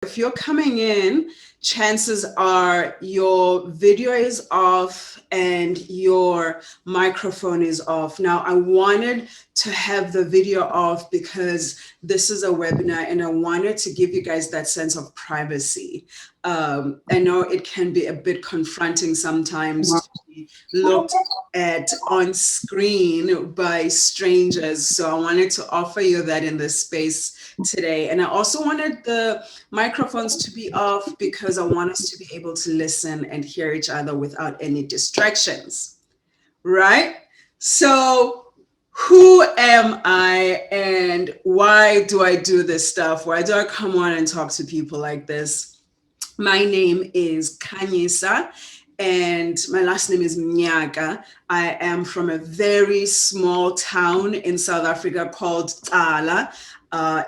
if you're coming in, chances are your video is off and your microphone is off. Now, I wanted to have the video off because this is a webinar and I wanted to give you guys that sense of privacy. I know it can be a bit confronting sometimes to be looked at on screen by strangers. So I wanted to offer you that in this space today. And I also wanted the microphones to be off because I want us to be able to listen and hear each other without any distractions, right? So who am I and why do I do this stuff? Why do I come on and talk to people like this? My name is Kanyisa and my last name is Mnyaka. I am from a very small town in South Africa called Tala.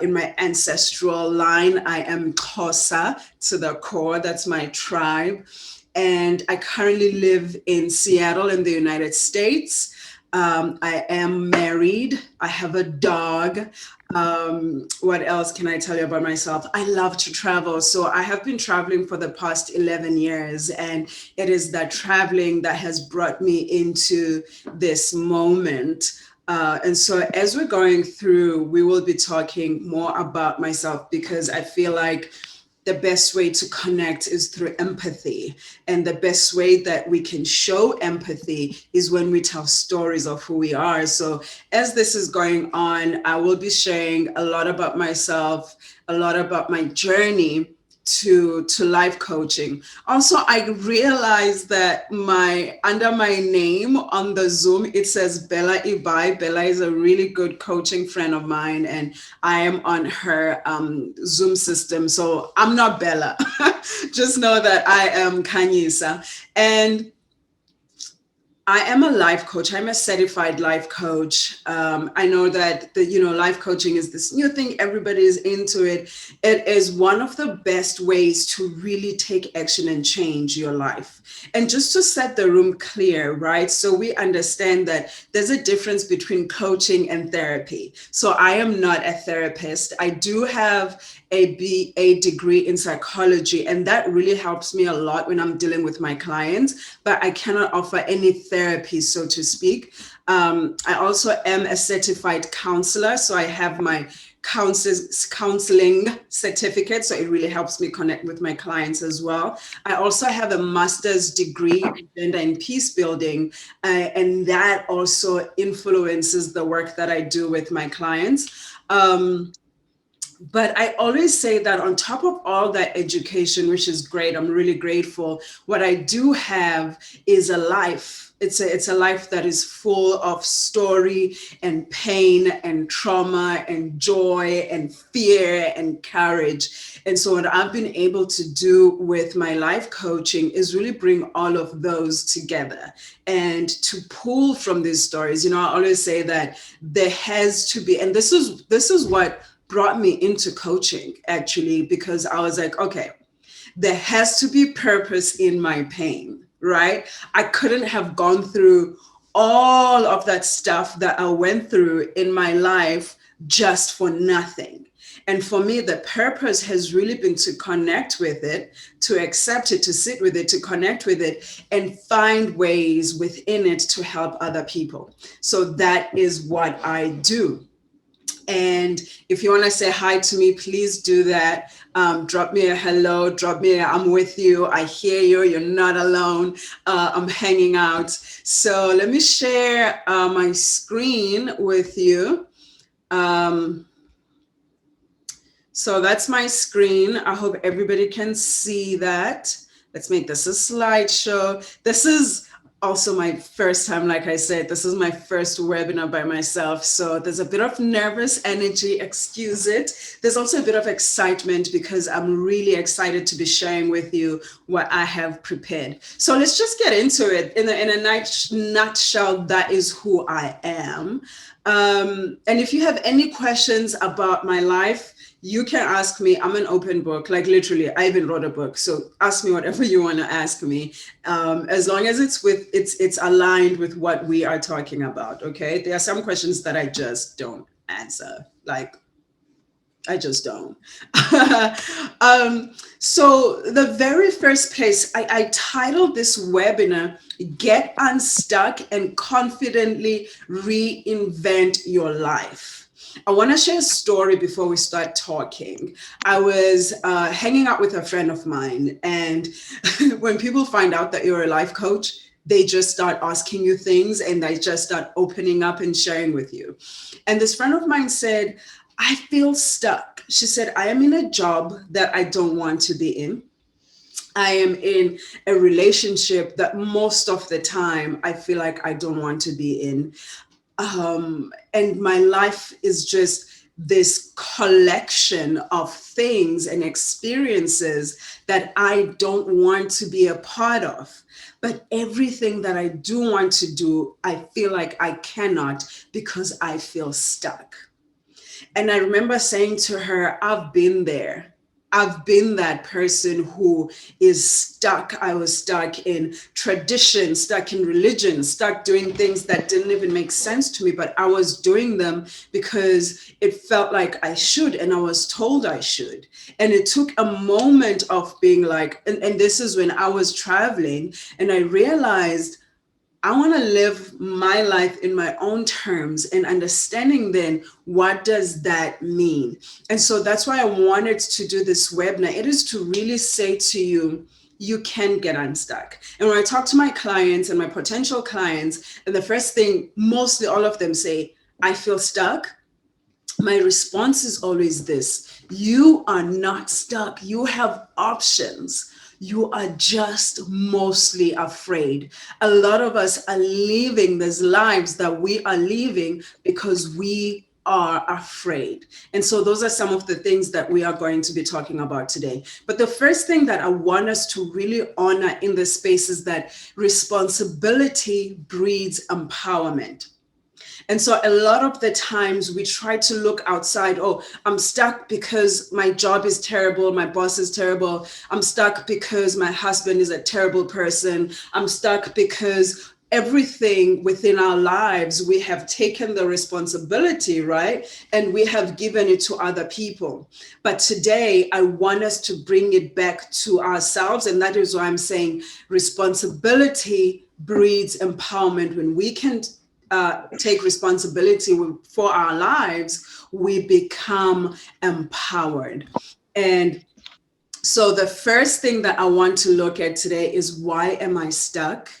In my ancestral line, I am Xhosa to the core. That's my tribe. And I currently live in Seattle in the United States. I am married. I have a dog. What else can I tell you about myself? I love to travel. So I have been traveling for the past 11 years, and it is that traveling that has brought me into this moment. And so as we're going through, we will be talking more about myself because I feel like the best way to connect is through empathy. And the best way that we can show empathy is when we tell stories of who we are. So as this is going on, I will be sharing a lot about myself, a lot about my journey to life coaching. Also, I realized that under my name on the Zoom, it says Bella Ibai. Bella is a really good coaching friend of mine, and I am on her Zoom system. So I'm not Bella. Just know that I am Kanyisa. And I am a life coach. I'm a certified life coach. I know that life coaching is this new thing. Everybody is into it. It is one of the best ways to really take action and change your life. And just to set the room clear, right? So we understand that there's a difference between coaching and therapy. So I am not a therapist. I do have a BA degree in psychology, and that really helps me a lot when I'm dealing with my clients, but I cannot offer any therapy, so to speak. I also am a certified counselor, so I have my counseling certificate, so it really helps me connect with my clients as well. I also have a master's degree in gender and peace building, and that also influences the work that I do with my clients. But I always say that on top of all that education, which is great, I'm really grateful, what I do have is a life. It's a life that is full of story and pain and trauma and joy and fear and courage. And so what I've been able to do with my life coaching is really bring all of those together and to pull from these stories. I always say that there has to be, and this is what brought me into coaching, actually, because I was like, okay, there has to be purpose in my pain, right? I couldn't have gone through all of that stuff that I went through in my life just for nothing. And for me, the purpose has really been to connect with it, to accept it, to sit with it, to connect with it, and find ways within it to help other people. So that is what I do. And if you want to say hi to me, please do that. Drop me a hello, I'm with you, I hear you, you're not alone, I'm hanging out. So let me share my screen with you. So that's my screen. I hope everybody can see that. Let's make this a slideshow. This is also my first time, like I said, this is my first webinar by myself. So there's a bit of nervous energy, excuse it. There's also a bit of excitement because I'm really excited to be sharing with you what I have prepared. So let's just get into it. In a nutshell, that is who I am. And if you have any questions about my life, you can ask me. I'm an open book, like literally, I even wrote a book. So ask me whatever you want to ask me, as long as it's aligned with what we are talking about. Okay. There are some questions that I just don't answer. Like, I just don't. So the very first place I titled this webinar, Get Unstuck and Confidently Reinvent Your Life. I want to share a story before we start talking. I was hanging out with a friend of mine, and when people find out that you're a life coach, they just start asking you things and they just start opening up and sharing with you. And this friend of mine said, I feel stuck. She said, I am in a job that I don't want to be in. I am in a relationship that most of the time I feel like I don't want to be in. And my life is just this collection of things and experiences that I don't want to be a part of. But everything that I do want to do, I feel like I cannot because I feel stuck. And I remember saying to her, I've been there. I've been that person who is stuck. I was stuck in tradition, stuck in religion, stuck doing things that didn't even make sense to me, but I was doing them because it felt like I should and I was told I should. And it took a moment of being like, and this is when I was traveling and I realized I want to live my life in my own terms and understanding then what does that mean? And so that's why I wanted to do this webinar. It is to really say to you, you can get unstuck. And when I talk to my clients and my potential clients, and the first thing, mostly all of them say, I feel stuck. My response is always this: you are not stuck. You have options. You are just mostly afraid. A lot of us are living these lives that we are living because we are afraid. And so those are some of the things that we are going to be talking about today. But the first thing that I want us to really honor in this space is that responsibility breeds empowerment. And so a lot of the times we try to look outside. Oh, I'm stuck because my job is terrible. My boss is terrible. I'm stuck because my husband is a terrible person. I'm stuck because everything within our lives, we have taken the responsibility, right? And we have given it to other people. But today, I want us to bring it back to ourselves. And that is why I'm saying responsibility breeds empowerment. When we can take responsibility for our lives, we become empowered. And so the first thing that I want to look at today is, why am I stuck?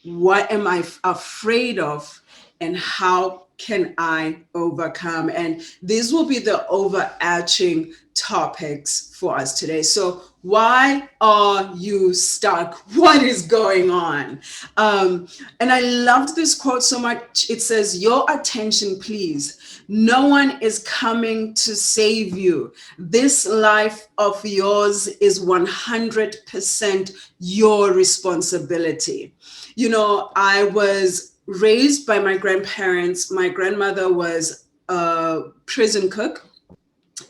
What am I afraid of? And how can I overcome? And these will be the overarching topics for us today. So why are you stuck? What is going on? And I loved this quote so much. It says, your attention, please. No one is coming to save you. This life of yours is 100% your responsibility. You know, I was raised by my grandparents. My grandmother was a prison cook,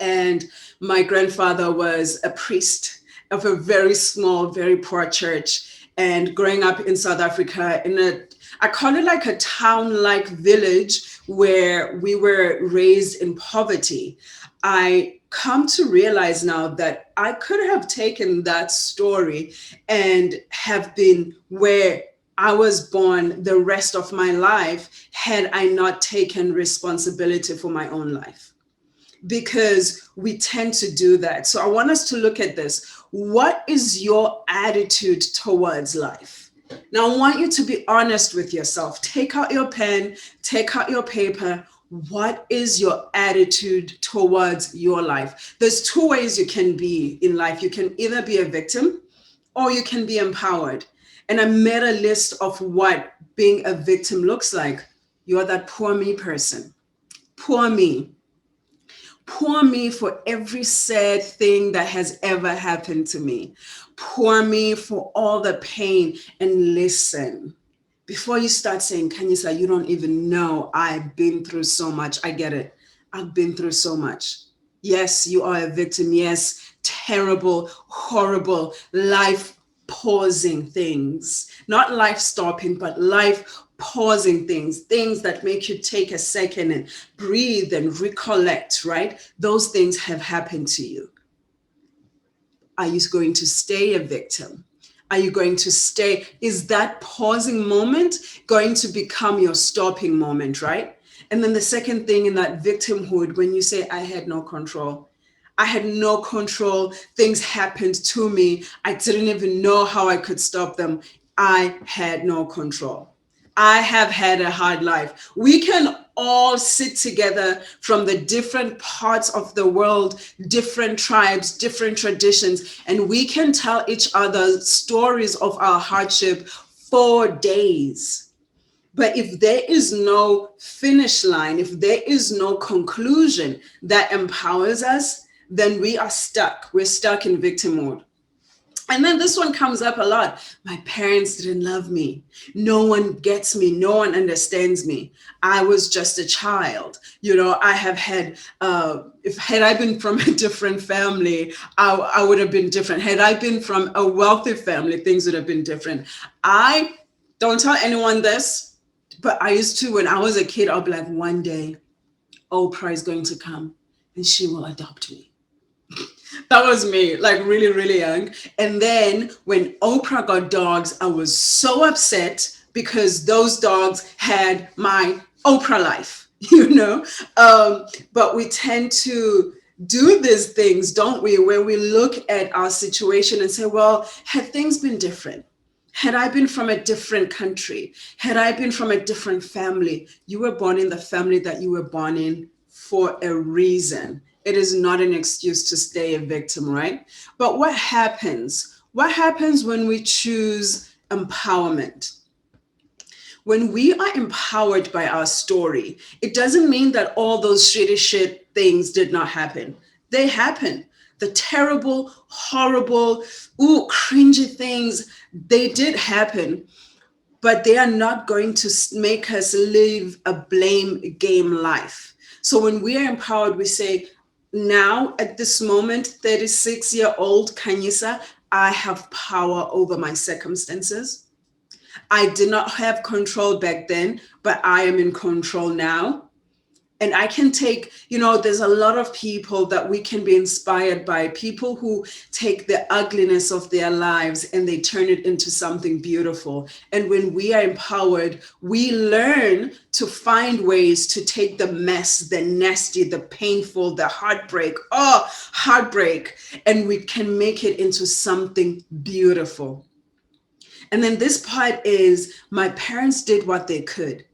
and my grandfather was a priest of a very small, very poor church. And growing up in South Africa, I call it like a town-like village where we were raised in poverty, I come to realize now that I could have taken that story and have been where I was born the rest of my life had I not taken responsibility for my own life, because we tend to do that. So I want us to look at this. What is your attitude towards life? Now, I want you to be honest with yourself. Take out your pen, take out your paper. What is your attitude towards your life? There's two ways you can be in life. You can either be a victim or you can be empowered. And I made a list of what being a victim looks like. You're that poor me person. Poor me. Poor me for every sad thing that has ever happened to me. Poor me for all the pain. And listen, before you start saying, Kanyisa, you don't even know, I've been through so much. I get it. I've been through so much. Yes, you are a victim. Yes, terrible, horrible, life pausing things. Not life stopping, but life pausing things that make you take a second and breathe and recollect, right? Those things have happened to you. Are you going to stay a victim? Are you going to stay? Is that pausing moment going to become your stopping moment, right? And then the second thing in that victimhood, when you say, I had no control, I had no control, things happened to me, I didn't even know how I could stop them. I had no control. I have had a hard life. We can all sit together from the different parts of the world, different tribes, different traditions, and we can tell each other stories of our hardship for days. But if there is no finish line, if there is no conclusion that empowers us, then we are stuck. We're stuck in victim mode. And then this one comes up a lot. My parents didn't love me. No one gets me. No one understands me. I was just a child. I have had, if had I been from a different family, I would have been different. Had I been from a wealthy family, things would have been different. I don't tell anyone this, but I used to, when I was a kid, I'll be like, one day, Oprah is going to come and she will adopt me. That was me, like really, really young. And then when Oprah got dogs, I was so upset because those dogs had my Oprah life, But we tend to do these things, don't we, where we look at our situation and say, well, had things been different, had I been from a different country, had I been from a different family, you were born in the family that you were born in for a reason. It is not an excuse to stay a victim, right? But what happens? What happens when we choose empowerment? When we are empowered by our story, it doesn't mean that all those shitty shit things did not happen. They happen. The terrible, horrible, cringy things, they did happen, but they are not going to make us live a blame game life. So when we are empowered, we say, now at this moment, 36-year-old Kanyisa, I have power over my circumstances. I did not have control back then, but I am in control now. And I can take, there's a lot of people that we can be inspired by, people who take the ugliness of their lives and they turn it into something beautiful. And when we are empowered, we learn to find ways to take the mess, the nasty, the painful, the heartbreak, and we can make it into something beautiful. And then this part is, my parents did what they could.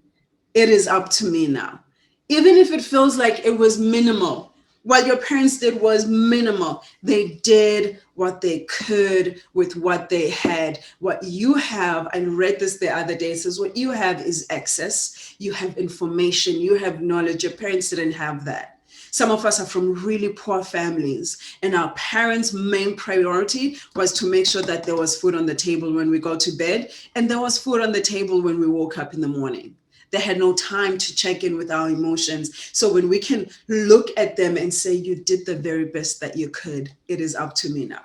It is up to me now. Even if it feels like it was minimal, what your parents did was minimal. They did what they could with what they had. What you have, I read this the other day, it says what you have is access. You have information, you have knowledge. Your parents didn't have that. Some of us are from really poor families, and our parents' main priority was to make sure that there was food on the table when we go to bed, and there was food on the table when we woke up in the morning. They had no time to check in with our emotions. So when we can look at them and say, you did the very best that you could, it is up to me now.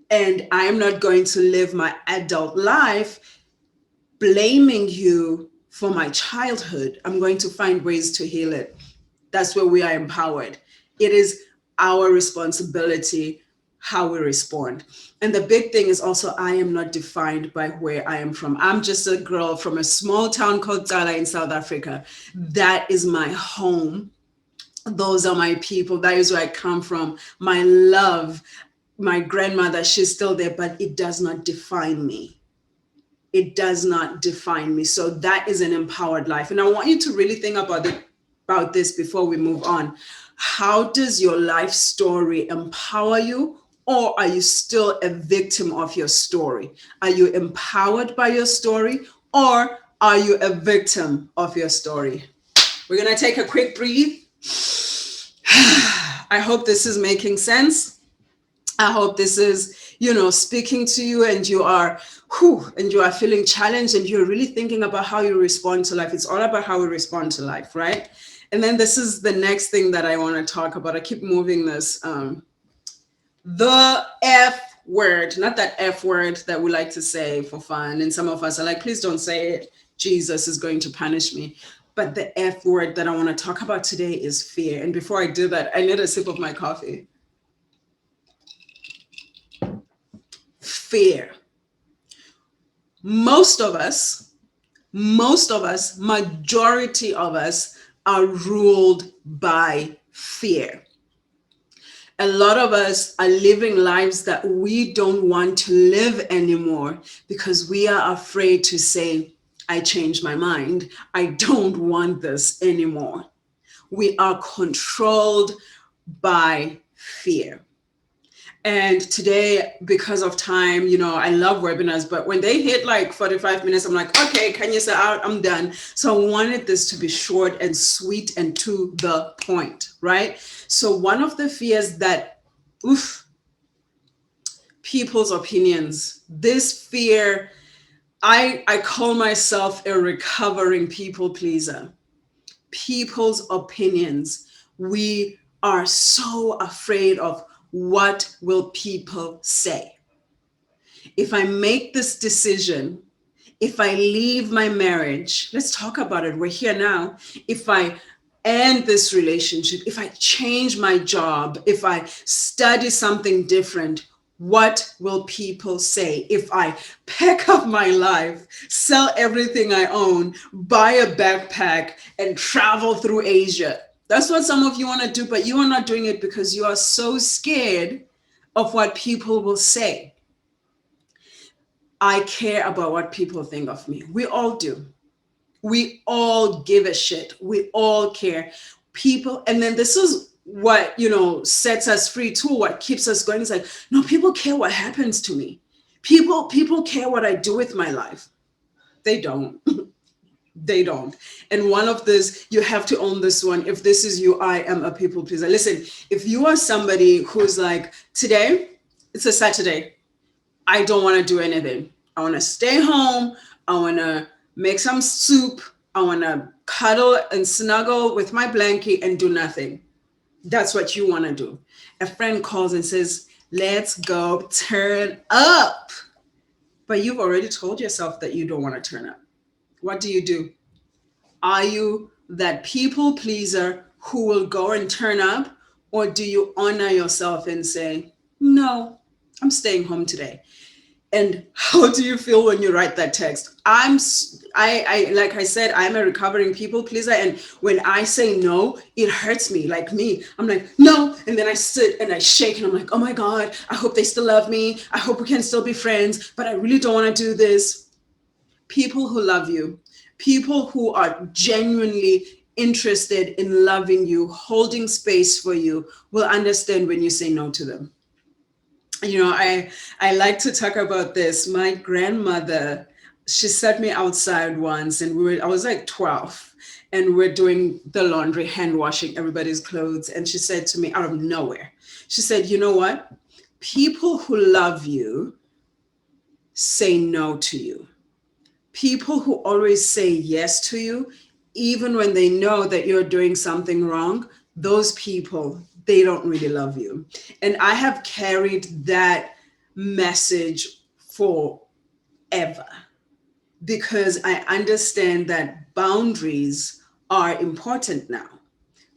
And I am not going to live my adult life blaming you for my childhood. I'm going to find ways to heal it. That's where we are empowered. It is our responsibility how we respond. And the big thing is also, I am not defined by where I am from. I'm just a girl from a small town called Tsala in South Africa. That is my home. Those are my people. That is where I come from. My love, my grandmother, she's still there, but it does not define me. It does not define me. So that is an empowered life. And I want you to really think about this before we move on. How does your life story empower you? Or are you still a victim of your story? Are you empowered by your story, or are you a victim of your story? We're going to take a quick breathe. I hope this is making sense. I hope this is, speaking to you, and you are feeling challenged, and you're really thinking about how you respond to life. It's all about how we respond to life, right? And then this is the next thing that I want to talk about. I keep moving this. The F word, not that F word that we like to say for fun. And some of us are like, please don't say it. Jesus is going to punish me. But the F word that I want to talk about today is fear. And before I do that, I need a sip of my coffee. Fear. Most of us, majority of us are ruled by fear. A lot of us are living lives that we don't want to live anymore because we are afraid to say, I changed my mind. I don't want this anymore. We are controlled by fear. And today, because of time, I love webinars, but when they hit like 45 minutes, I'm like, okay, can you say out? I'm done. So I wanted this to be short and sweet and to the point, right? So one of the fears that, people's opinions, this fear, I call myself a recovering people pleaser. People's opinions. We are so afraid of what will people say. If I make this decision, if I leave my marriage, let's talk about it. We're here now. If I end this relationship, if I change my job, if I study something different, what will people say? If I pack up my life, sell everything I own, buy a backpack, and travel through Asia? That's what some of you want to do, but you are not doing it because you are so scared of what people will say. I care about what people think of me. We all do. We all give a shit. We all care. People, and then this is what, sets us free too, what keeps us going. It's like, no, people care what happens to me. People care what I do with my life. They don't. They don't. And one of this, you have to own this one. If this is you, I am a people pleaser. Listen, if you are somebody who's like, today, it's a Saturday, I don't want to do anything. I want to stay home. I want to make some soup. I want to cuddle and snuggle with my blanket and do nothing. That's what you want to do. A friend calls and says, let's go turn up. But you've already told yourself that you don't want to turn up. What do? Are you that people pleaser who will go and turn up? Or do you honor yourself and say, no, I'm staying home today? And how do you feel when you write that text? I like I said, I'm a recovering people pleaser. And when I say no, it hurts me, like me. I'm like, no. And then I sit and I shake and I'm like, oh my God, I hope they still love me. I hope we can still be friends, but I really don't want to do this. People who love you, people who are genuinely interested in loving you, holding space for you, will understand when you say no to them. I like to talk about this. My grandmother, she set me outside once, and I was like 12, and we're doing the laundry, hand washing everybody's clothes. And she said to me out of nowhere, she said, you know what? People who love you say no to you. People who always say yes to you, even when they know that you're doing something wrong, those people, they don't really love you. And I have carried that message forever because I understand that boundaries are important now.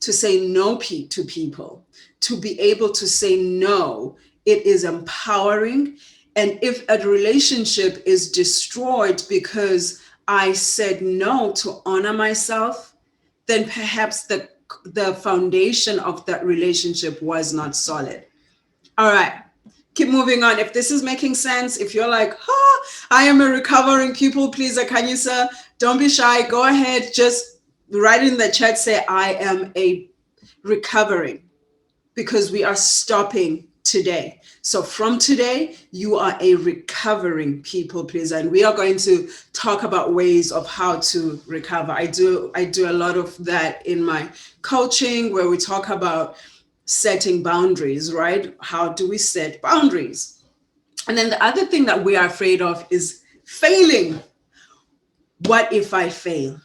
To say no to people, to be able to say no, it is empowering. And if a relationship is destroyed because I said no to honor myself, then perhaps the foundation of that relationship was not solid. All right, keep moving on. If this is making sense, if you're like, I am a recovering people pleaser, can you, sir? Don't be shy. Go ahead. Just write in the chat, say, I am a recovering, because we are stopping today. So from today, you are a recovering people pleaser. And we are going to talk about ways of how to recover. I do a lot of that in my coaching, where we talk about setting boundaries, right? How do we set boundaries? And then the other thing that we are afraid of is failing. What if I fail?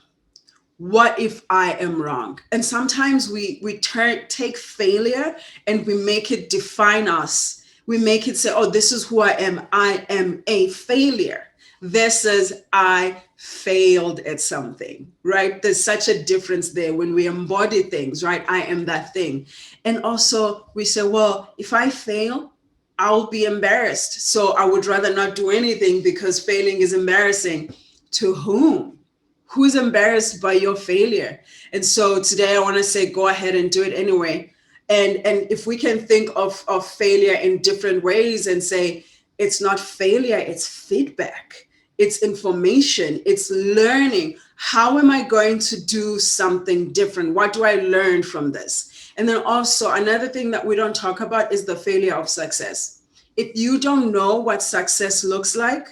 What if I am wrong? And sometimes we take failure and we make it define us. We make it say, oh, this is who I am. I am a failure. versus I failed at something, right? There's such a difference there when we embody things, right? I am that thing. And also we say, well, if I fail, I'll be embarrassed. So I would rather not do anything because failing is embarrassing. To whom? Who's embarrassed by your failure? And so today I want to say, go ahead and do it anyway. And if we can think of failure in different ways and say, it's not failure, it's feedback, it's information, it's learning. How am I going to do something different? What do I learn from this? And then also another thing that we don't talk about is the failure of success. If you don't know what success looks like,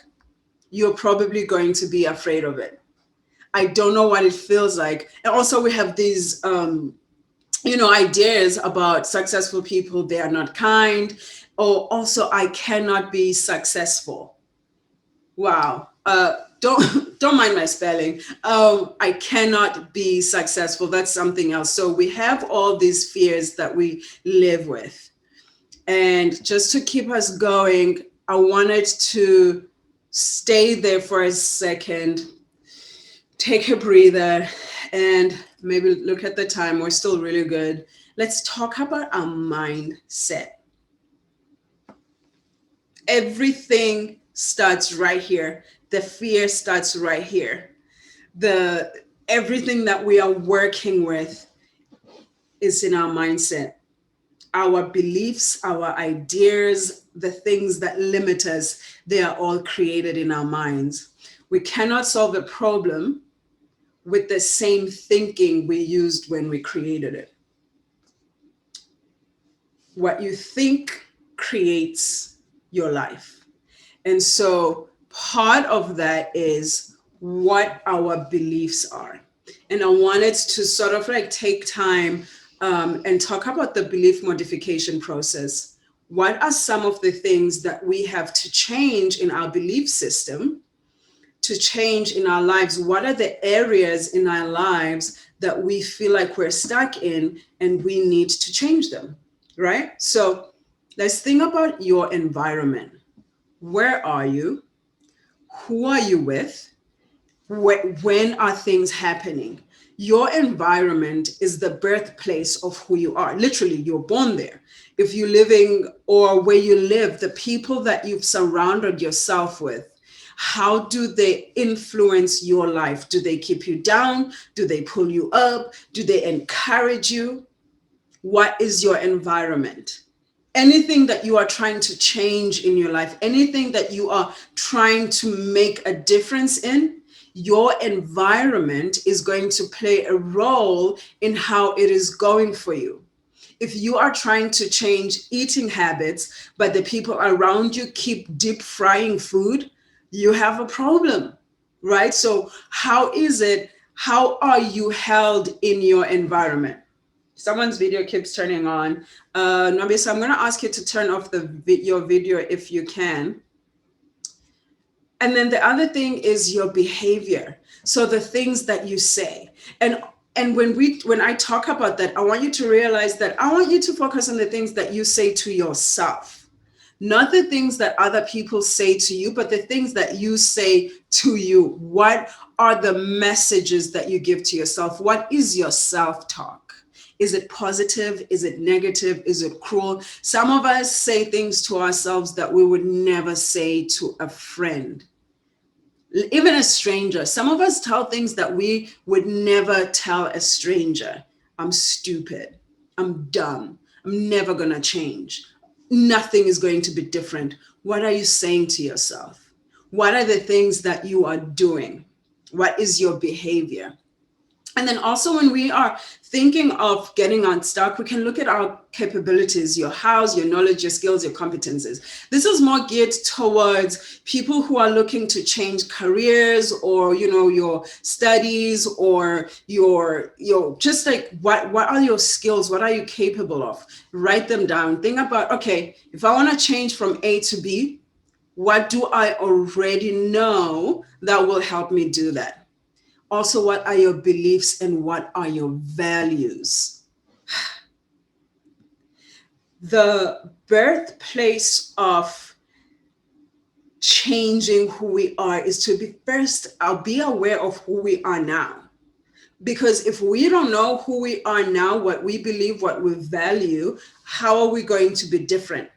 you're probably going to be afraid of it. I don't know what it feels like. And also we have these ideas about successful people, they are not kind. Or also I cannot be successful. Wow. Don't mind my spelling. I cannot be successful. That's something else. So we have all these fears that we live with. And just to keep us going, I wanted to stay there for a second, take a breather, and maybe look at the time. We're still really good. Let's talk about our mindset. Everything starts right here. The fear starts right here. The everything that we are working with is in our mindset. Our beliefs, our ideas, the things that limit us, they are all created in our minds. We cannot solve a problem with the same thinking we used when we created it. What you think creates your life. And so part of that is what our beliefs are. And I wanted to sort of like take time and talk about the belief modification process. What are some of the things that we have to change in our belief system, to change in our lives? What are the areas in our lives that we feel like we're stuck in and we need to change them, right? So let's think about your environment. Where are you? Who are you with? When are things happening? Your environment is the birthplace of who you are. Literally, you're born there. If you're living or where you live, the people that you've surrounded yourself with, how do they influence your life? Do they keep you down? Do they pull you up? Do they encourage you? What is your environment? Anything that you are trying to change in your life, anything that you are trying to make a difference in, your environment is going to play a role in how it is going for you. If you are trying to change eating habits, but the people around you keep deep frying food, you have a problem, right? So how are you held in your environment? Someone's video keeps turning on. Nabi, so I'm going to ask you to turn off your video if you can. And then the other thing is your behavior. So the things that you say. And when I talk about that, I want you to realize that I want you to focus on the things that you say to yourself. Not the things that other people say to you, but the things that you say to you. What are the messages that you give to yourself? What is your self-talk? Is it positive? Is it negative? Is it cruel? Some of us say things to ourselves that we would never say to a friend, even a stranger. Some of us tell things that we would never tell a stranger. I'm stupid. I'm dumb. I'm never going to change. Nothing is going to be different. What are you saying to yourself? What are the things that you are doing? What is your behavior? And then also when we are thinking of getting unstuck, we can look at our capabilities, your hows, your knowledge, your skills, your competencies. This is more geared towards people who are looking to change careers or, your studies or your just like what are your skills? What are you capable of? Write them down. Think about, okay, if I want to change from A to B, what do I already know that will help me do that? Also, what are your beliefs and what are your values? The birthplace of changing who we are is to be first, I'll be aware of who we are now. Because if we don't know who we are now, what we believe, what we value, how are we going to be different?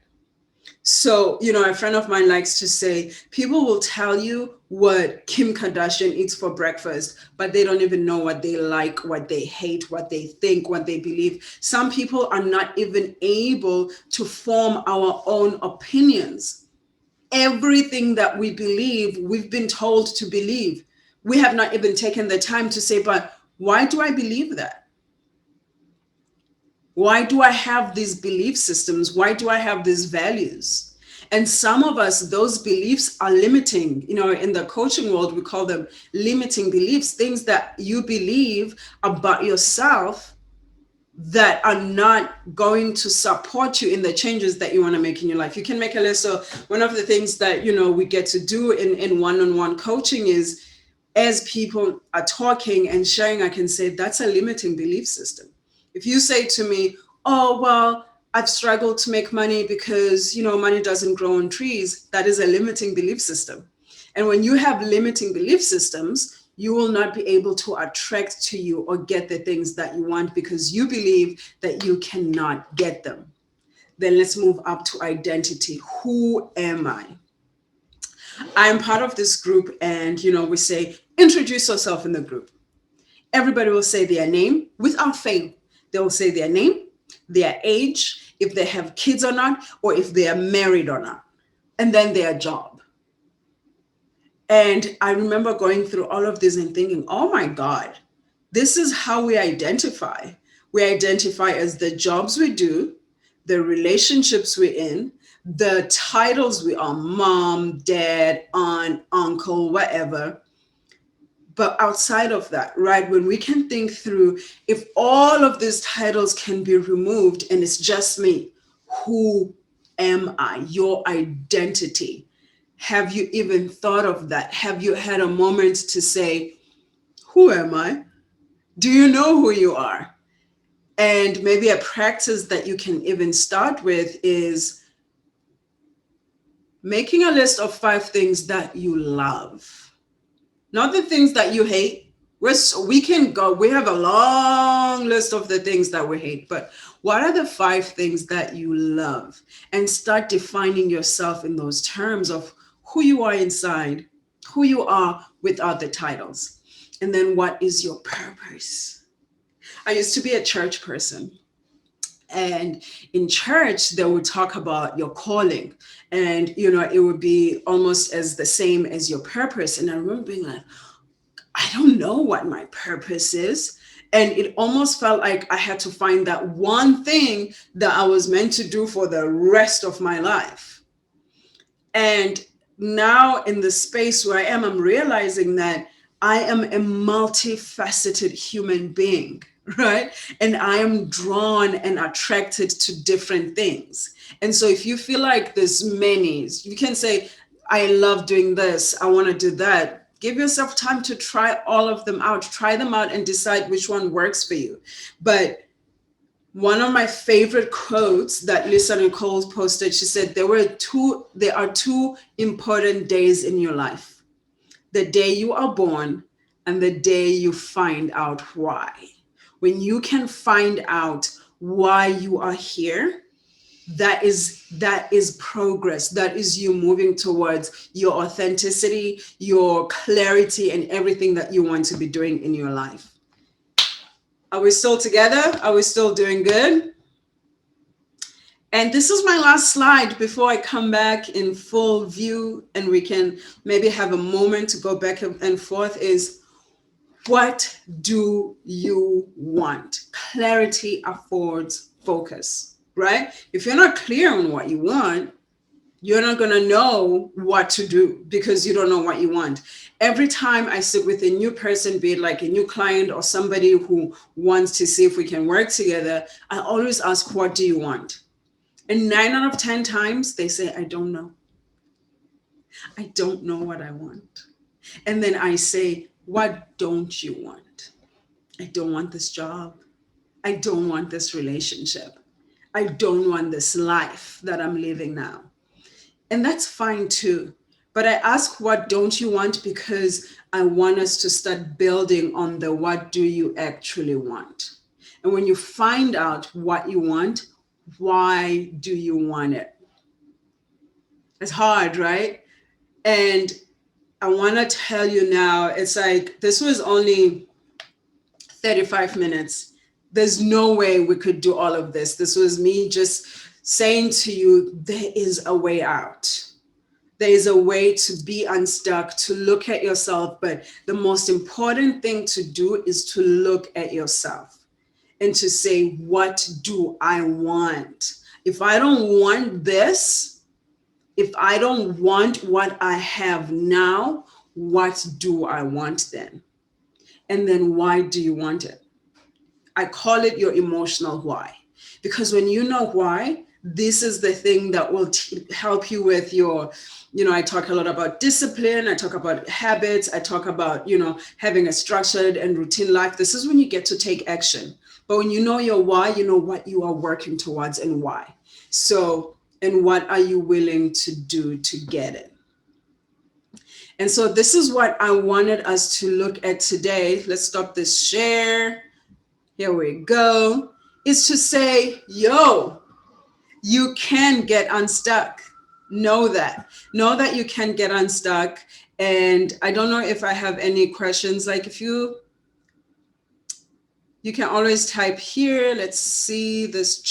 So, a friend of mine likes to say, people will tell you what Kim Kardashian eats for breakfast, but they don't even know what they like, what they hate, what they think, what they believe. Some people are not even able to form our own opinions. Everything that we believe, we've been told to believe. We have not even taken the time to say, but why do I believe that? Why do I have these belief systems? Why do I have these values? And some of us, those beliefs are limiting. In the coaching world, we call them limiting beliefs, things that you believe about yourself that are not going to support you in the changes that you want to make in your life. You can make a list. So one of the things that, we get to do in one-on-one coaching is, as people are talking and sharing, I can say, that's a limiting belief system. If you say to me, oh, well, I've struggled to make money because, money doesn't grow on trees, that is a limiting belief system. And when you have limiting belief systems, you will not be able to attract to you or get the things that you want because you believe that you cannot get them. Then let's move up to identity. Who am I? I'm part of this group, and we say, introduce yourself in the group. Everybody will say their name without fail. They will say their name, their age, if they have kids or not, or if they are married or not, and then their job. And I remember going through all of this and thinking, oh my God, this is how we identify. We identify as the jobs we do, the relationships we're in, the titles we are, mom, dad, aunt, uncle, whatever. But outside of that, right, when we can think through, if all of these titles can be removed and it's just me, who am I? Your identity. Have you even thought of that? Have you had a moment to say, who am I? Do you know who you are? And maybe a practice that you can even start with is making a list of 5 things that you love. Not the things that you hate. We can go, we have a long list of the things that we hate, but what are the 5 things that you love? And start defining yourself in those terms of who you are inside, who you are without the titles. And then what is your purpose? I used to be a church person. And in church, they would talk about your calling. And, it would be almost as the same as your purpose. And I remember being like, I don't know what my purpose is. And it almost felt like I had to find that one thing that I was meant to do for the rest of my life. And now in the space where I am, I'm realizing that I am a multifaceted human being, right? And I am drawn and attracted to different things. And so if you feel like there's many, you can say, I love doing this, I want to do that. Give yourself time to try all of them out. Try them out and decide which one works for you. But one of my favorite quotes that Lisa Nicole posted, she said, there are 2 important days in your life. The day you are born and the day you find out why. When you can find out why you are here, that is progress. That is you moving towards your authenticity, your clarity, and everything that you want to be doing in your life. Are we still together? Are we still doing good? And this is my last slide before I come back in full view and we can maybe have a moment to go back and forth is, what do you want? Clarity affords focus, right? If you're not clear on what you want, you're not going to know what to do because you don't know what you want. Every time I sit with a new person, be it like a new client or somebody who wants to see if we can work together, I always ask, what do you want? And 9 out of 10 times they say, I don't know. I don't know what I want. And then I say, what don't you want? I don't want this job. I don't want this relationship. I don't want this life that I'm living now. And that's fine too. But I ask, what don't you want? Because I want us to start building on the what do you actually want. And when you find out what you want, why do you want it? It's hard, right? And I want to tell you now, it's like this was only 35 minutes. There's no way we could do all of this. This was me just saying to you, there is a way out. There is a way to be unstuck, to look at yourself. But the most important thing to do is to look at yourself and to say, what do I want? If I don't want this, if I don't want what I have now, what do I want then? And then why do you want it? I call it your emotional why. Because when you know why, this is the thing that will help you with your, I talk a lot about discipline. I talk about habits. I talk about, having a structured and routine life. This is when you get to take action. But when you know your why, you know what you are working towards and why. So, and what are you willing to do to get it? And so this is what I wanted us to look at today. Let's stop this share. Here we go. Is to say, yo, you can get unstuck. Know that. Know that you can get unstuck. And I don't know if I have any questions. Like if you can always type here. Let's see this